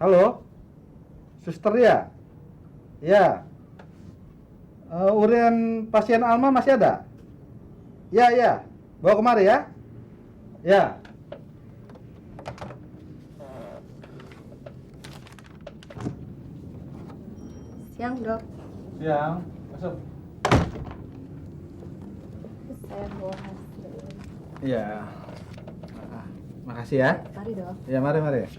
Halo, suster ya? Ya. Urian pasien Alma masih ada? Ya, ya. Bawa kemari ya. Ya. Siang, Dok. Siang. Masuk. Saya bawa hasil. Iya. Makasih ya. Mari, Dok. Ya, mari, mari.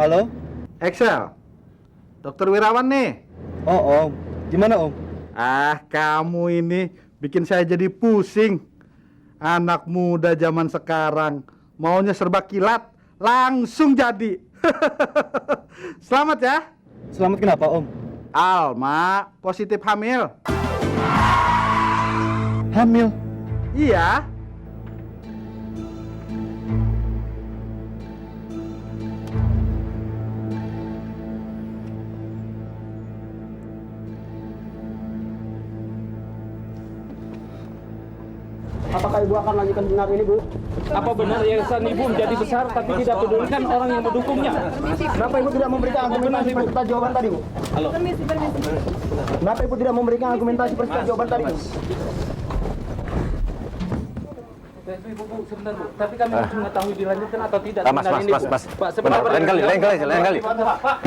Halo? Excel. Dokter Wirawan nih. Oh, Om. Gimana, Om? Kamu ini bikin saya jadi pusing. Anak muda zaman sekarang maunya serba kilat, langsung jadi. Selamat ya. Selamat kenapa, Om? Alma positif hamil. Hamil? Iya. Apakah Ibu akan lanjutkan benar ini, Bu? Apa benar yayasan Ibu menjadi besar tapi tidak pedulikan orang yang mendukungnya? Kenapa Ibu tidak memberikan argumentasi serta jawaban tadi, Bu? Halo. Kenapa Ibu tidak memberikan argumentasi serta jawaban tadi, Bu? Bu, sebentar Bu. Tapi kami harus mengetahui dilanjutkan atau tidak. Mas. Pak, sebentar. Lain kali. Pak.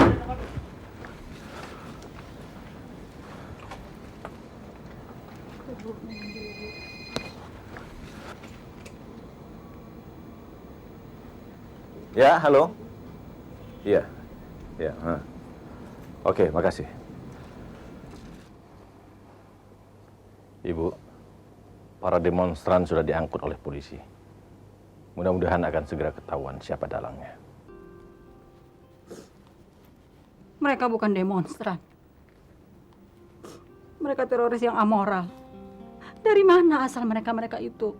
Ya, halo. Iya. Oke, makasih. Ibu, para demonstran sudah diangkut oleh polisi. Mudah-mudahan akan segera ketahuan siapa dalangnya. Mereka bukan demonstran. Mereka teroris yang amoral. Dari mana asal mereka itu?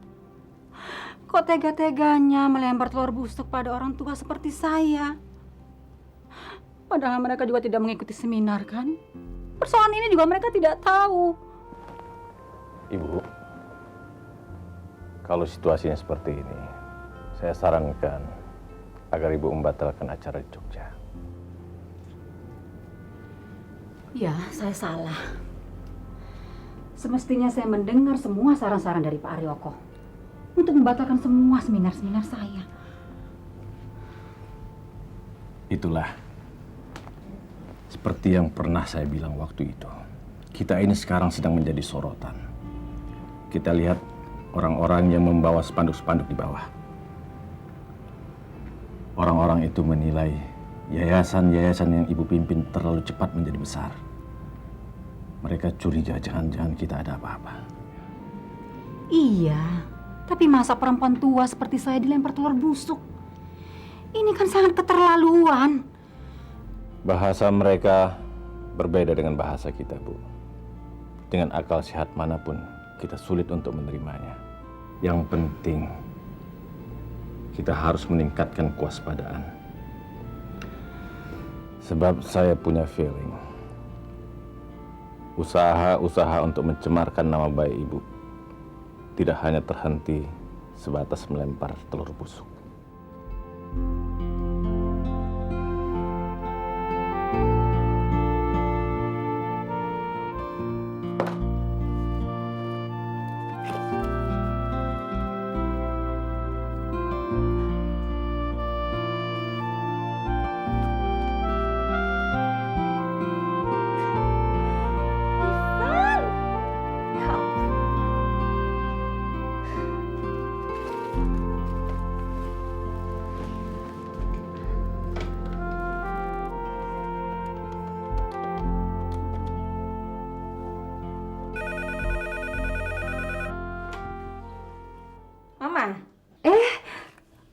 Kok tega-teganya melempar telur busuk pada orang tua seperti saya? Padahal mereka juga tidak mengikuti seminar, kan? Persoalan ini juga mereka tidak tahu. Ibu, kalau situasinya seperti ini, saya sarankan agar Ibu membatalkan acara di Jogja. Ya, saya salah. Semestinya saya mendengar semua saran-saran dari Pak Aryoko untuk membatalkan semua seminar-seminar saya. Itulah seperti yang pernah saya bilang waktu itu. Kita ini sekarang sedang menjadi sorotan. Kita lihat orang-orang yang membawa spanduk-spanduk di bawah. Orang-orang itu menilai yayasan-yayasan yang Ibu pimpin terlalu cepat menjadi besar. Mereka curiga jangan-jangan kita ada apa-apa. Iya. Tapi masa perempuan tua seperti saya dilempar telur busuk? Ini kan sangat keterlaluan. Bahasa mereka berbeda dengan bahasa kita, Bu. Dengan akal sehat manapun, kita sulit untuk menerimanya. Yang penting, kita harus meningkatkan kewaspadaan. Sebab saya punya feeling, usaha-usaha untuk mencemarkan nama baik Ibu tidak hanya terhenti sebatas melempar telur busuk.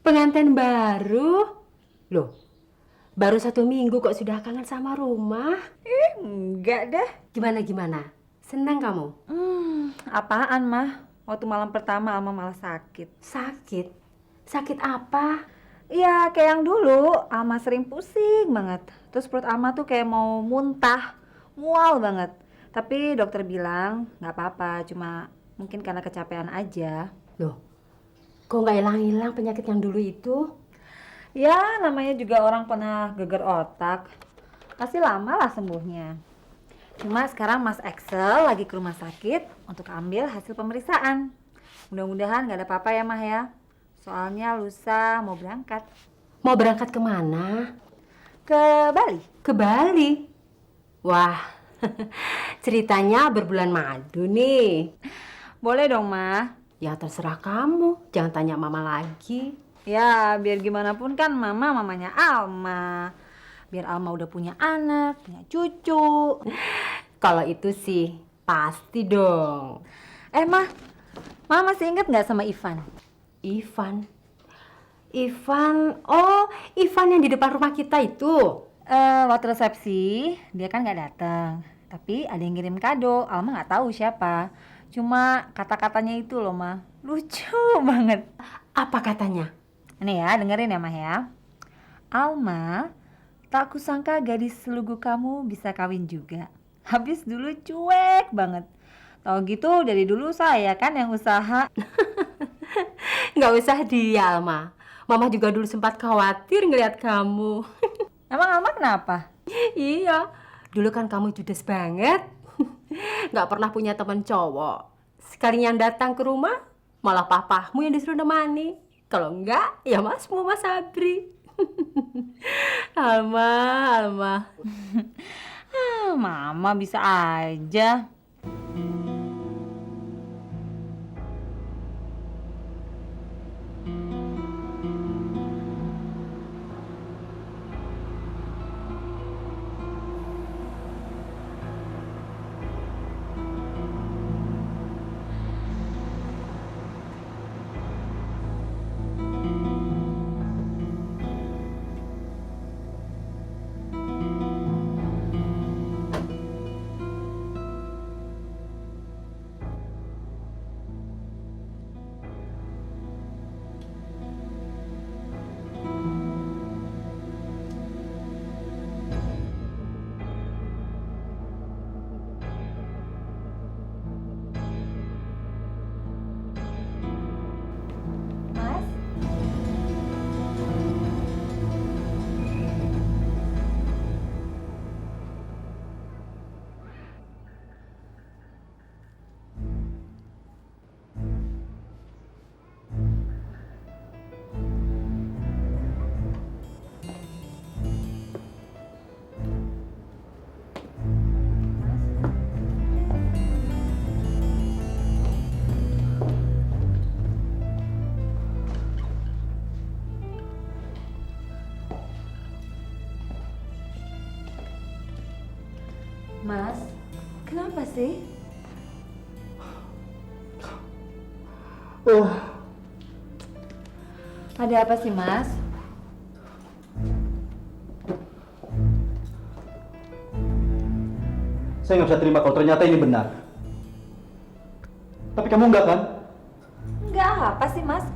Pengantin baru? Loh, baru 1 minggu kok sudah kangen sama rumah? Enggak dah. Gimana? Senang kamu? Apaan, Mah? Waktu malam pertama Alma malah sakit. Sakit? Sakit apa? Iya, kayak yang dulu, Alma sering pusing banget. Terus perut Alma tuh kayak mau muntah, mual banget. Tapi dokter bilang nggak apa-apa, cuma mungkin karena kecapean aja. Loh, kok nggak hilang-hilang penyakit yang dulu itu? Ya, namanya juga orang pernah geger otak. Pasti lama lah sembuhnya. Cuma sekarang Mas Excel lagi ke rumah sakit untuk ambil hasil pemeriksaan. Mudah-mudahan nggak ada apa-apa ya, Mah ya. Soalnya lusa mau berangkat. Mau berangkat kemana? Ke Bali. Ke Bali? Wah, ceritanya berbulan madu nih. Boleh dong, Mah. Ya terserah kamu, jangan tanya mama lagi. Ya, biar gimana pun kan Mama mamanya Alma. Biar Alma udah punya anak, punya cucu. Kalau itu sih pasti dong. Mah, Mama masih inget nggak sama Ivan? Ivan, oh Ivan yang di depan rumah kita itu. Waktu resepsi dia kan nggak datang, tapi ada yang ngirim kado. Alma nggak tahu siapa. Cuma kata-katanya itu loh, Ma, lucu banget. Apa katanya? Ini ya, dengerin ya, Mah ya. Alma, tak kusangka gadis selugu kamu bisa kawin juga. Habis dulu cuek banget. Tahu gitu dari dulu saya kan yang usaha. Nggak usah dia, Alma. Mama juga dulu sempat khawatir ngeliat kamu. Emang Alma kenapa? Iya, dulu kan kamu judes banget. Nggak pernah punya teman cowok. Sekalinya datang ke rumah, malah papahmu yang disuruh nemani. Kalau enggak, ya masmu, Mas Sabri. Alma. Mama bisa aja. Mas? Mas, kenapa sih? Ada apa sih, Mas? Saya nggak bisa terima kalau ternyata ini benar. Tapi kamu enggak kan? Enggak apa sih, Mas?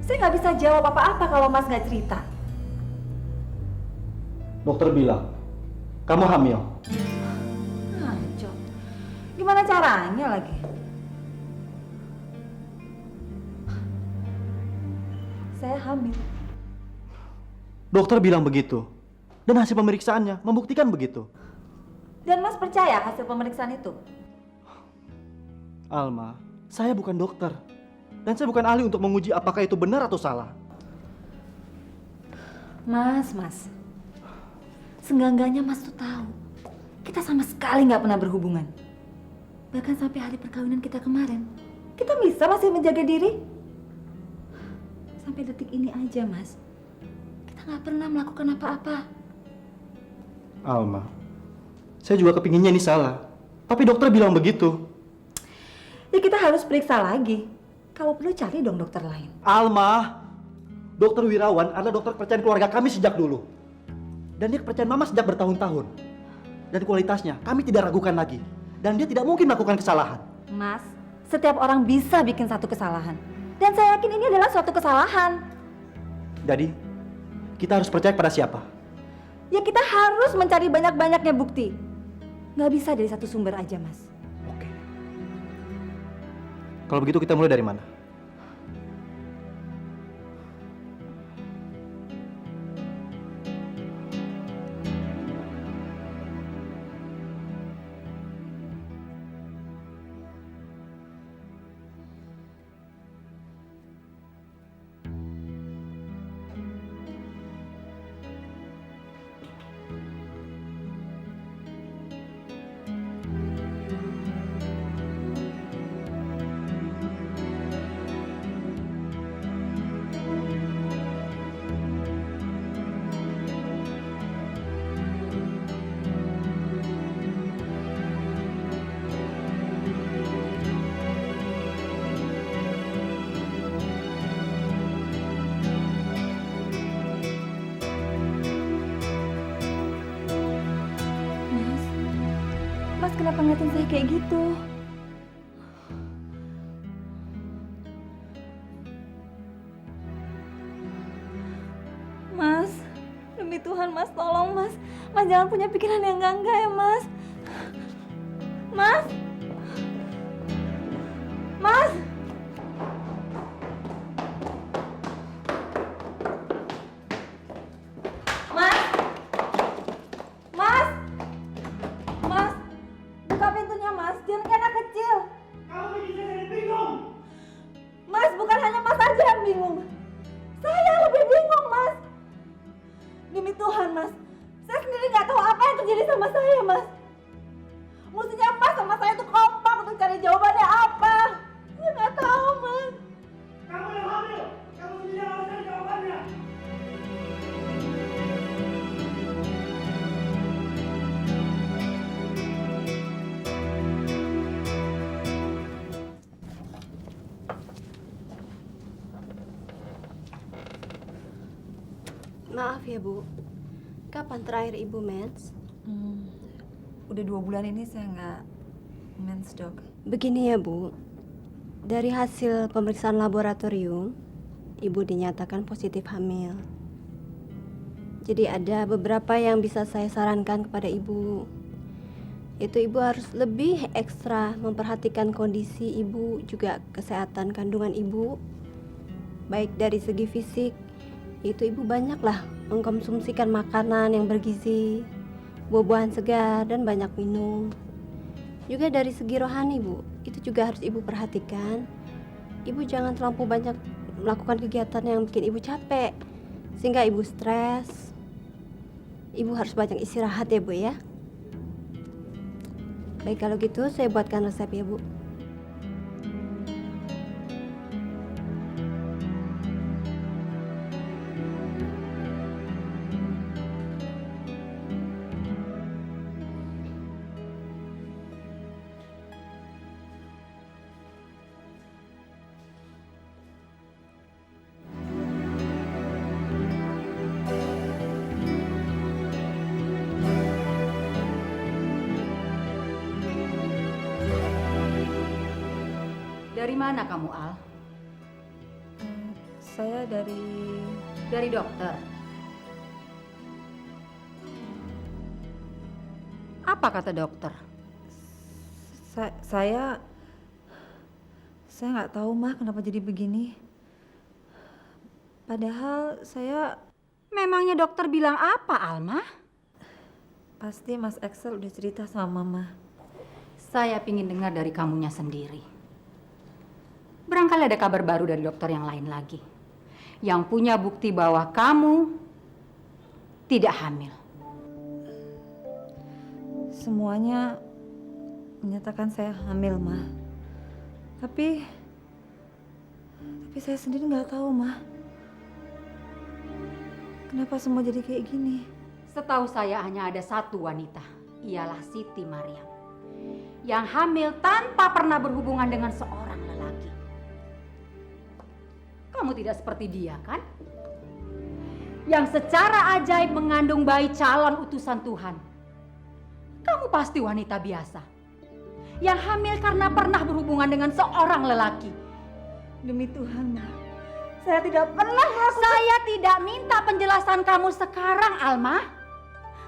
Saya nggak bisa jawab apa-apa kalau Mas nggak cerita. Dokter bilang, kamu hamil. Ngaco. Gimana caranya lagi? Saya hamil. Dokter bilang begitu. Dan hasil pemeriksaannya membuktikan begitu. Dan Mas percaya hasil pemeriksaan itu? Alma, saya bukan dokter. Dan saya bukan ahli untuk menguji apakah itu benar atau salah. Mas. Senggangganya Mas tuh tahu. Kita sama sekali nggak pernah berhubungan. Bahkan sampai hari perkawinan kita kemarin. Kita bisa masih menjaga diri. Sampai detik ini aja, Mas. Kita nggak pernah melakukan apa-apa. Alma, saya juga kepinginnya ini salah. Tapi dokter bilang begitu. Ya kita harus periksa lagi. Kalau perlu cari dong dokter lain. Alma, Dokter Wirawan adalah dokter kepercayaan keluarga kami sejak dulu. Dan dia kepercayaan Mama sejak bertahun-tahun. Dan kualitasnya kami tidak ragukan lagi. Dan dia tidak mungkin melakukan kesalahan. Mas, setiap orang bisa bikin satu kesalahan. Dan saya yakin ini adalah suatu kesalahan. Jadi, kita harus percaya pada siapa? Ya kita harus mencari banyak-banyaknya bukti. Nggak bisa dari satu sumber aja, Mas. Oke. Kalau begitu kita mulai dari mana? Mas kenapa ngeliatin saya kayak gitu? Mas, demi Tuhan Mas, tolong Mas. Mas jangan punya pikiran yang enggak ya Mas. Mas. Mas. Mas. Mas. Mas. Buka pintunya Mas, jangan kayak anak kecil. Kamu bikin saya bingung. Mas, bukan hanya Mas aja yang bingung. Saya lebih bingung, Mas. Demi Tuhan, Mas. Saya sendiri nggak tahu apa yang terjadi sama saya, Mas. Mestinya Mas sama saya tuh kompak untuk cari jawabannya apa. Saya nggak tahu, Mas. Kamu yang hamil. Kamu sendiri harus cari jawabannya. Maaf ya Bu, kapan terakhir Ibu mens? Udah 2 bulan ini saya nggak mens, Dok. Begini ya Bu, dari hasil pemeriksaan laboratorium, Ibu dinyatakan positif hamil. Jadi ada beberapa yang bisa saya sarankan kepada Ibu. Itu Ibu harus lebih ekstra memperhatikan kondisi Ibu, juga kesehatan kandungan Ibu. Baik dari segi fisik, itu Ibu banyaklah mengkonsumsikan makanan yang bergizi, buah-buahan segar, dan banyak minum. Juga dari segi rohani Bu, itu juga harus Ibu perhatikan. Ibu jangan terlalu banyak melakukan kegiatan yang bikin Ibu capek, sehingga Ibu stres. Ibu harus banyak istirahat ya Bu ya. Baik kalau gitu saya buatkan resep ya Bu. Dari mana kamu, Al? Saya Dari dokter. Apa kata dokter? Saya nggak tahu Mah kenapa jadi begini. Padahal saya Memangnya dokter bilang apa, Alma? pasti Mas Axel udah cerita sama Mama. Saya pingin dengar dari kamunya sendiri. Barangkali ada kabar baru dari dokter yang lain lagi. Yang punya bukti bahwa kamu tidak hamil. Semuanya menyatakan saya hamil, Mah. Tapi saya sendiri nggak tahu, Mah. Kenapa semua jadi kayak gini? Setahu saya hanya ada satu wanita. Ialah Siti Mariam. Yang hamil tanpa pernah berhubungan dengan seorang lelaki. Kamu tidak seperti dia, kan? Yang secara ajaib mengandung bayi calon utusan Tuhan. Kamu pasti wanita biasa. Yang hamil karena pernah berhubungan dengan seorang lelaki. Demi Tuhan, Ma. Saya tidak pernah melakukan... Saya tidak minta penjelasan kamu sekarang, Alma.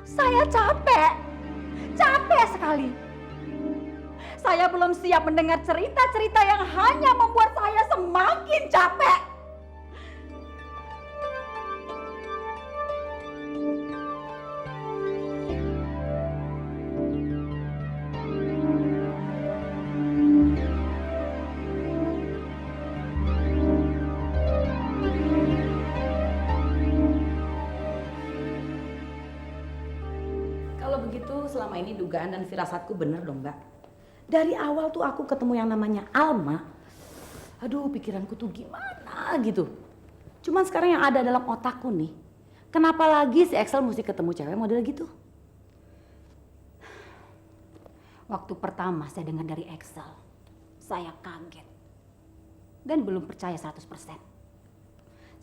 Saya capek. Capek sekali. Saya belum siap mendengar cerita-cerita yang hanya membuat saya semakin capek. Kalau begitu selama ini dugaan dan firasatku benar dong, Mbak. Dari awal tuh aku ketemu yang namanya Alma. Aduh, pikiranku tuh gimana gitu. Cuman sekarang yang ada dalam otakku nih, kenapa lagi si Excel mesti ketemu cewek model gitu? Waktu pertama saya dengar dari Excel, saya kaget. Dan belum percaya 100%.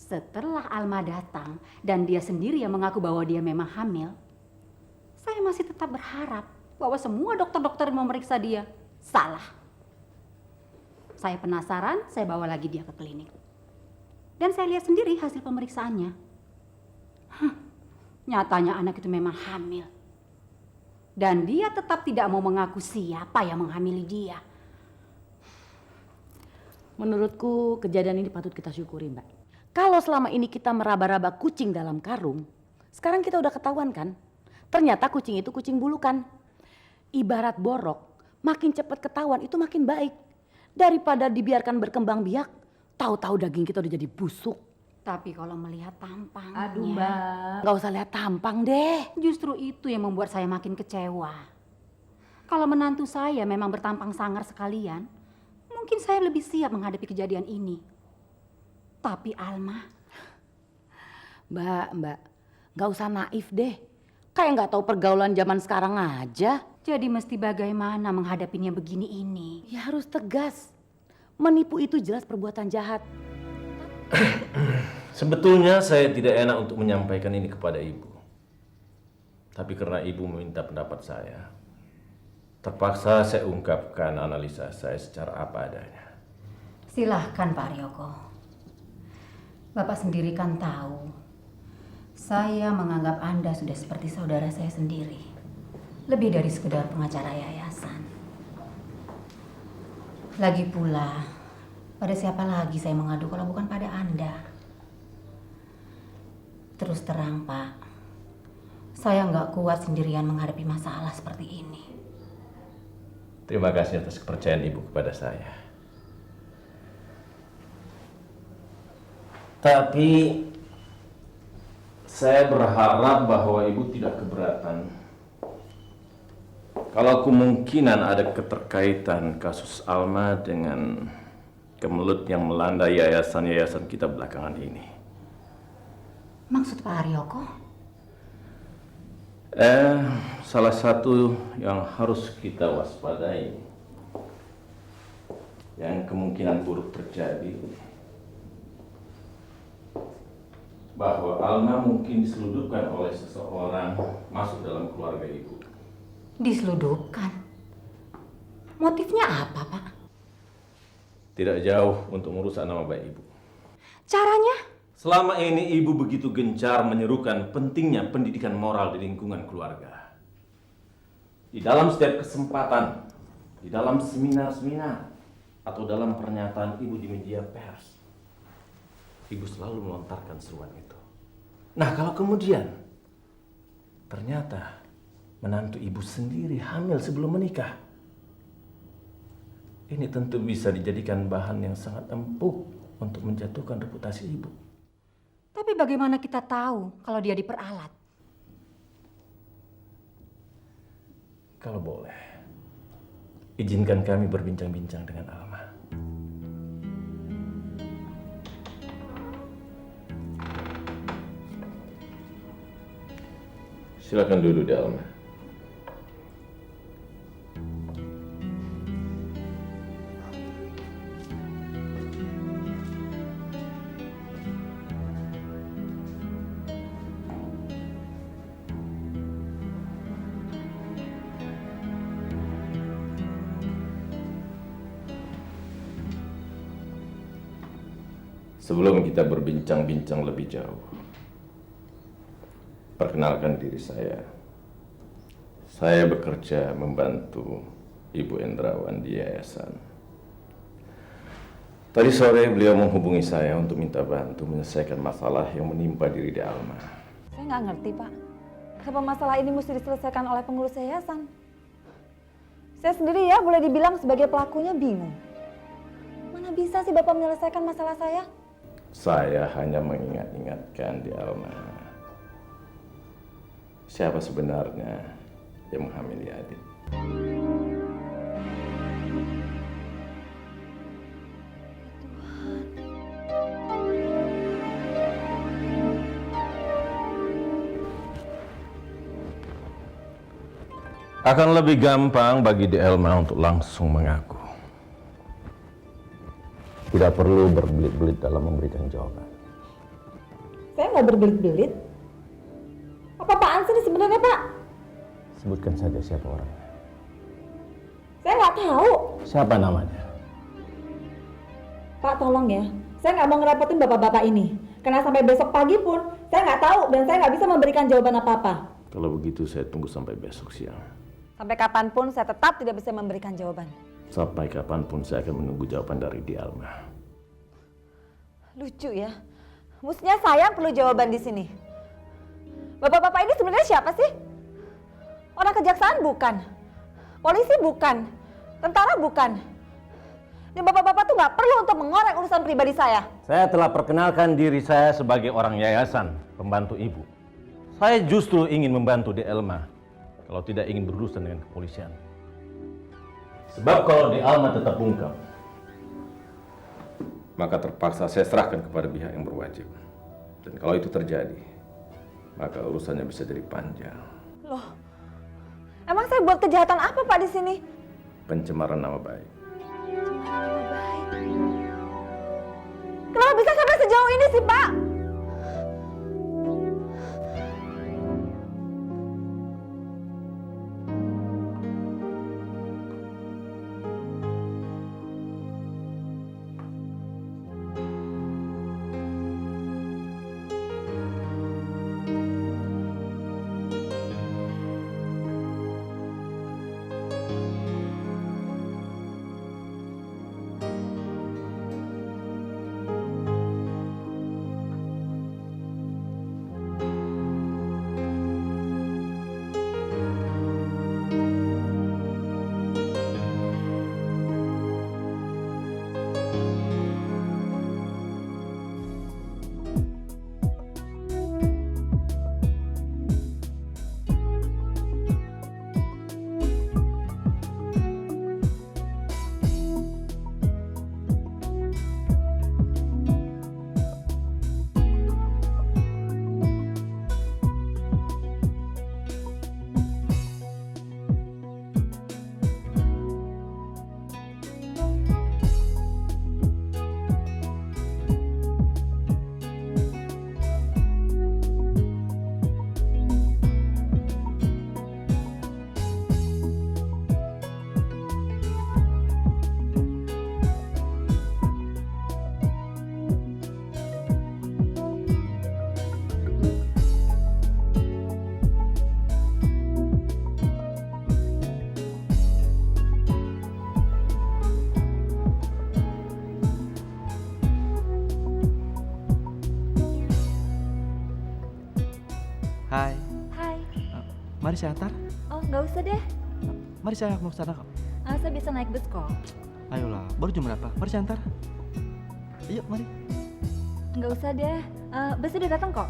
Setelah Alma datang dan dia sendiri yang mengaku bahwa dia memang hamil, saya masih tetap berharap bahwa semua dokter-dokter yang memeriksa dia salah. Saya penasaran, saya bawa lagi dia ke klinik. Dan saya lihat sendiri hasil pemeriksaannya. Nyatanya anak itu memang hamil. Dan dia tetap tidak mau mengaku siapa yang menghamili dia. Menurutku kejadian ini patut kita syukuri, Mbak. Kalau selama ini kita meraba-raba kucing dalam karung, sekarang kita udah ketahuan kan? Ternyata kucing itu kucing bulukan. Ibarat borok, makin cepat ketahuan itu makin baik. Daripada dibiarkan berkembang biak, tahu-tahu daging kita udah jadi busuk. Tapi kalau melihat tampangnya... Aduh, Mbak, nggak usah lihat tampang deh. Justru itu yang membuat saya makin kecewa. Kalau menantu saya memang bertampang sangar sekalian, mungkin saya lebih siap menghadapi kejadian ini. Tapi Alma... Mbak, nggak usah naif deh. Kayak nggak tahu pergaulan zaman sekarang aja. Jadi mesti bagaimana menghadapinya begini ini? Ya harus tegas. Menipu itu jelas perbuatan jahat. Sebetulnya saya tidak enak untuk menyampaikan ini kepada ibu. Tapi karena ibu meminta pendapat saya, terpaksa saya ungkapkan analisa saya secara apa adanya. Silahkan Pak Ryoko. Bapak sendiri kan tahu, saya menganggap Anda sudah seperti saudara saya sendiri. Lebih dari sekedar pengacara yayasan. Lagi pula, pada siapa lagi saya mengadu kalau bukan pada Anda? Terus terang, Pak, saya nggak kuat sendirian menghadapi masalah seperti ini. Terima kasih atas kepercayaan ibu kepada saya. Tapi saya berharap bahwa ibu tidak keberatan kalau kemungkinan ada keterkaitan kasus Alma dengan kemelut yang melanda yayasan-yayasan kita belakangan ini. Maksud Pak Ryoko? Salah satu yang harus kita waspadai, yang kemungkinan buruk terjadi, bahwa Alma mungkin diseludupkan oleh seseorang masuk dalam keluarga ibu. Diseludupkan? Motifnya apa, Pak? Tidak jauh untuk merusak nama baik ibu. Caranya? Selama ini ibu begitu gencar menyerukan pentingnya pendidikan moral di lingkungan keluarga. Di dalam setiap kesempatan, di dalam seminar-seminar, atau dalam pernyataan ibu di media pers, ibu selalu melontarkan seruan itu. Nah, kalau kemudian ternyata menantu ibu sendiri hamil sebelum menikah, ini tentu bisa dijadikan bahan yang sangat empuk untuk menjatuhkan reputasi ibu. Tapi bagaimana kita tahu kalau dia diperalat? Kalau boleh, izinkan kami berbincang-bincang dengan Alma. Silakan duduk di Alma. Sebelum kita berbincang-bincang lebih jauh, perkenalkan diri saya. Saya bekerja membantu Ibu Endrawan di yayasan. Tadi sore beliau menghubungi saya untuk minta bantu menyelesaikan masalah yang menimpa diri di Alma. Saya nggak ngerti, Pak. Kenapa masalah ini mesti diselesaikan oleh pengurus yayasan? Saya sendiri ya boleh dibilang sebagai pelakunya bingung. Mana bisa sih Bapak menyelesaikan masalah saya? Saya hanya mengingat-ingatkan di Alma, siapa sebenarnya yang menghamili Adit. Akan lebih gampang bagi di Elma untuk langsung mengaku. Tidak perlu berbelit-belit dalam memberikan jawaban. Saya nggak berbelit-belit. Apa-apaan sih ini sebenarnya, Pak? Sebutkan saja siapa orangnya. Saya nggak tahu. Siapa namanya? Pak, tolong ya. Saya nggak mau ngerepotin bapak-bapak ini. Karena sampai besok pagi pun, saya nggak tahu dan saya nggak bisa memberikan jawaban apa-apa. Kalau begitu saya tunggu sampai besok siang. Sampai kapanpun saya tetap tidak bisa memberikan jawaban. Sampai kapanpun saya akan menunggu jawaban dari di Alma. Lucu ya. Mestinya saya perlu jawaban di sini. Bapak-bapak ini sebenarnya siapa sih? Orang kejaksaan bukan. Polisi bukan. Tentara bukan. Dan bapak-bapak tuh nggak perlu untuk mengorek urusan pribadi saya. Saya telah perkenalkan diri saya sebagai orang yayasan, pembantu ibu. Saya justru ingin membantu di Elma, kalau tidak ingin berurusan dengan kepolisian. Sebab kalau di Alma tetap bungkam, maka terpaksa saya serahkan kepada pihak yang berwajib. Dan kalau itu terjadi, maka urusannya bisa jadi panjang. Loh, emang saya buat kejahatan apa Pak di sini? Pencemaran nama baik. Kenapa bisa sampai sejauh ini sih Pak? Hai, Hai. mari saya antar. Oh, nggak usah deh. Mari saya mau ke sana kok. Saya bisa naik bus kok. Ayolah, baru jam berapa? Mari saya antar. Yuk, mari. Nggak usah deh. Bus udah datang kok.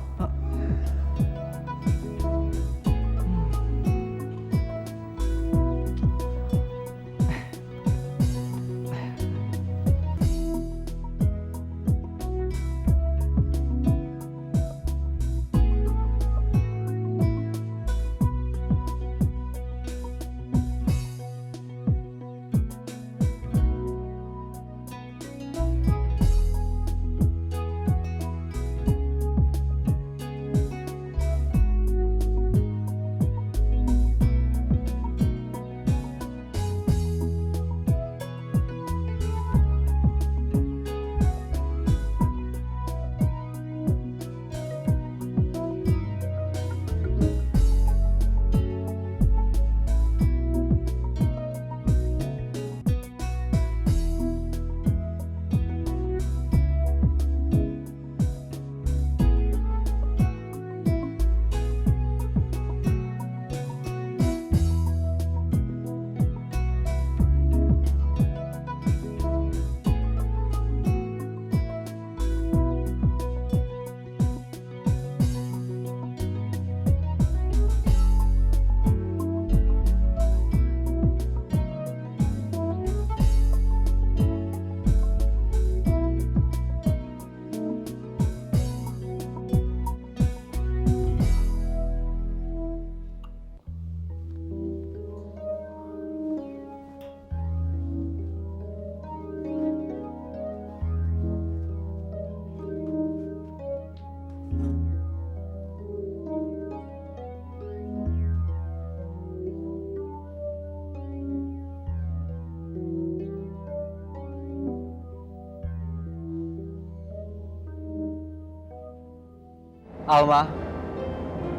Alma,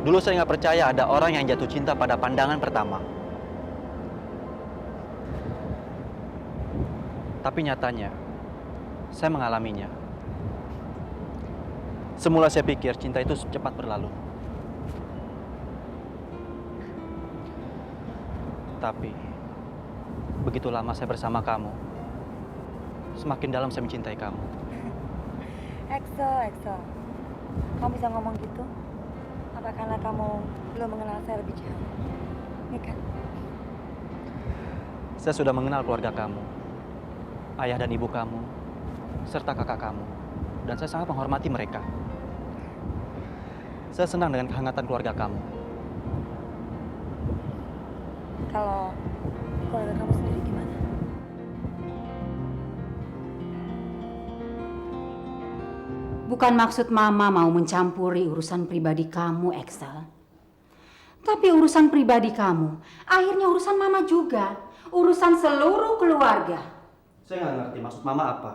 dulu saya nggak percaya ada orang yang jatuh cinta pada pandangan pertama. Tapi nyatanya, saya mengalaminya. Semula saya pikir cinta itu cepat berlalu. Tapi, begitu lama saya bersama kamu, semakin dalam saya mencintai kamu. Excel. Kamu bisa ngomong gitu? Apa karena kamu belum mengenal saya lebih jauh? Ini kan? Saya sudah mengenal keluarga kamu, ayah dan ibu kamu, serta kakak kamu. Dan saya sangat menghormati mereka. Saya senang dengan kehangatan keluarga kamu. Kalau keluarga kamu sendiri gimana? Bukan maksud Mama mau mencampuri urusan pribadi kamu, Excel. Tapi urusan pribadi kamu, akhirnya urusan Mama juga. Urusan seluruh keluarga. Saya nggak ngerti maksud Mama apa.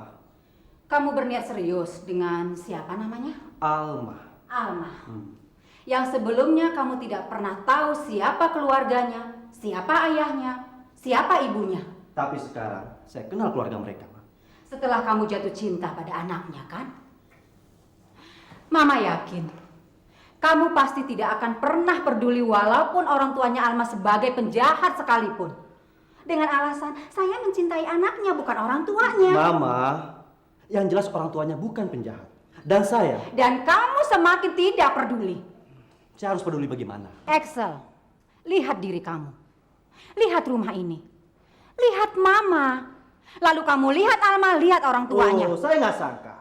Kamu berniat serius dengan siapa namanya? Alma. Alma. Yang sebelumnya kamu tidak pernah tahu siapa keluarganya, siapa ayahnya, siapa ibunya. Tapi sekarang saya kenal keluarga mereka. Setelah kamu jatuh cinta pada anaknya, kan? Mama yakin kamu pasti tidak akan pernah peduli walaupun orang tuanya Alma sebagai penjahat sekalipun. Dengan alasan saya mencintai anaknya bukan orang tuanya. Mama, yang jelas orang tuanya bukan penjahat. Dan saya. Dan kamu semakin tidak peduli. Saya harus peduli bagaimana? Excel, lihat diri kamu. Lihat rumah ini. Lihat Mama. Lalu kamu lihat Alma, lihat orang tuanya. Oh, saya nggak sangka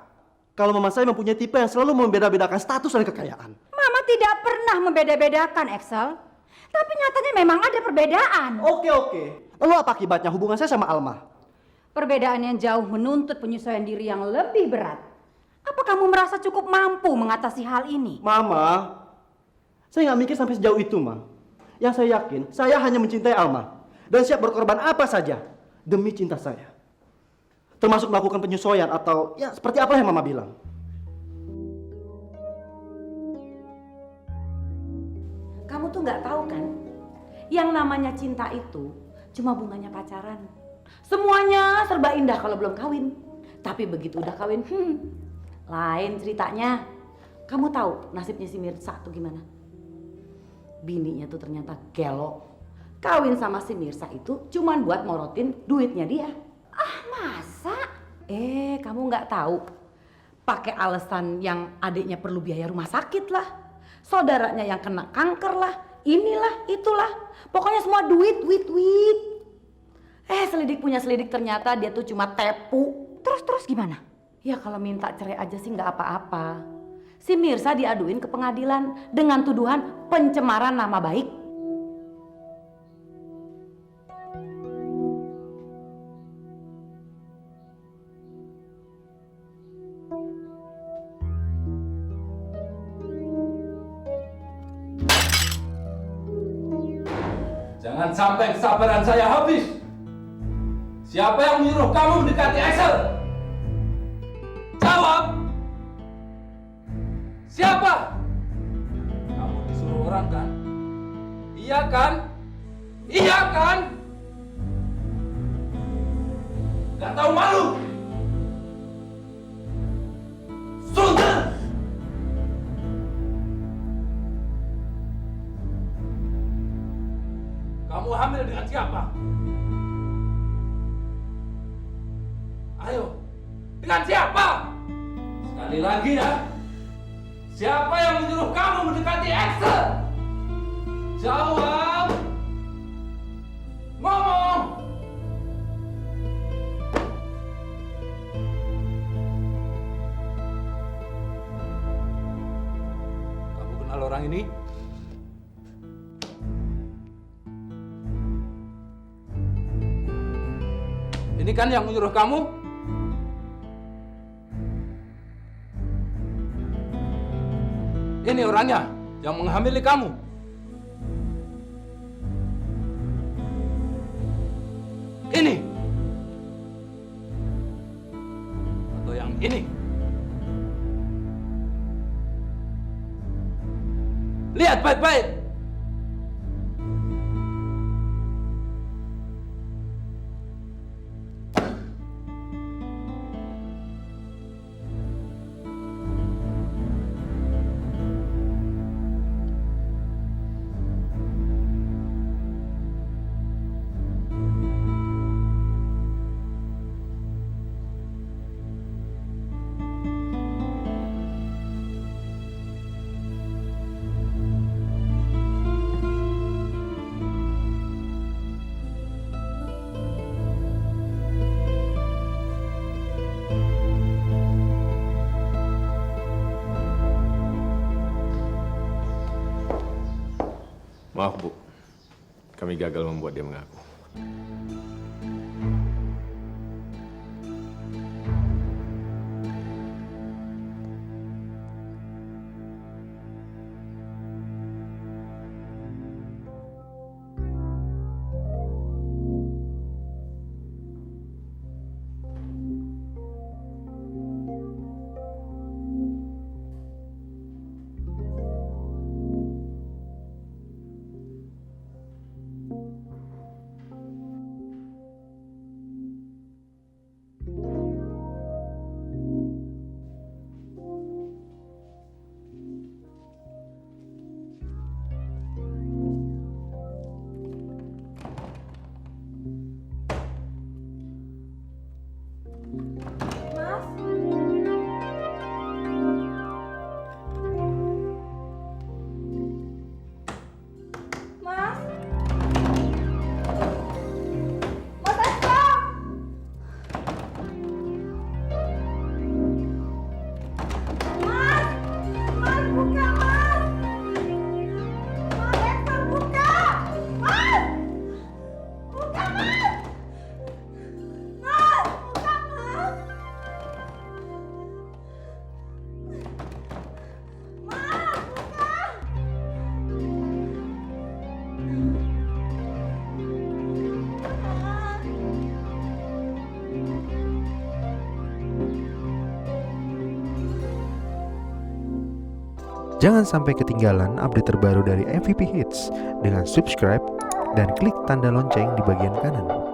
kalau mama saya mempunyai tipe yang selalu membeda-bedakan status dan kekayaan. Mama tidak pernah membeda-bedakan, Excel. Tapi nyatanya memang ada perbedaan. Oke. Lalu apa akibatnya hubungan saya sama Alma? Perbedaan yang jauh menuntut penyesuaian diri yang lebih berat. Apa kamu merasa cukup mampu mengatasi hal ini? Mama, saya nggak mikir sampai sejauh itu, Ma. Yang saya yakin, saya hanya mencintai Alma. Dan siap berkorban apa saja demi cinta saya. Termasuk melakukan penyesuaian atau ya seperti apa yang Mama bilang. Kamu tuh nggak tahu kan, yang namanya cinta itu cuma bunganya pacaran. Semuanya serba indah kalau belum kawin. Tapi begitu udah kawin, lain ceritanya. Kamu tahu nasibnya si Mirsa tuh gimana? Bininya tuh ternyata gelo. Kawin sama si Mirsa itu cuman buat morotin duitnya dia. Ah, masa? Kamu nggak tahu? Pakai alasan yang adiknya perlu biaya rumah sakit lah. Saudaranya yang kena kanker lah. Inilah, itulah. Pokoknya semua duit. Selidik punya selidik ternyata dia tuh cuma tepu. Terus gimana? Ya kalau minta cerai aja sih nggak apa-apa. Si Mirsa diaduin ke pengadilan dengan tuduhan pencemaran nama baik. Jangan sampai kesabaran saya habis. Siapa yang menyuruh kamu mendekati Excel? Jawab. Siapa? Kamu disuruh orang kan? Iya kan? Iya kan? Gak tahu malu. Sultan. Kamu hamil dengan siapa? Ayo, dengan siapa? Sekali lagi ya. Siapa yang menyuruh kamu mendekati Excel? Jawab. Ngomong. Kamu kenal orang ini? Ini kan yang menyuruh kamu? Ini orangnya yang menghamili kamu. Ini. Atau yang ini. lihat baik-baik. Maaf, Bu. Kami gagal membuat dia mengaku. Jangan sampai ketinggalan update terbaru dari MVP Hits dengan subscribe dan klik tanda lonceng di bagian kanan.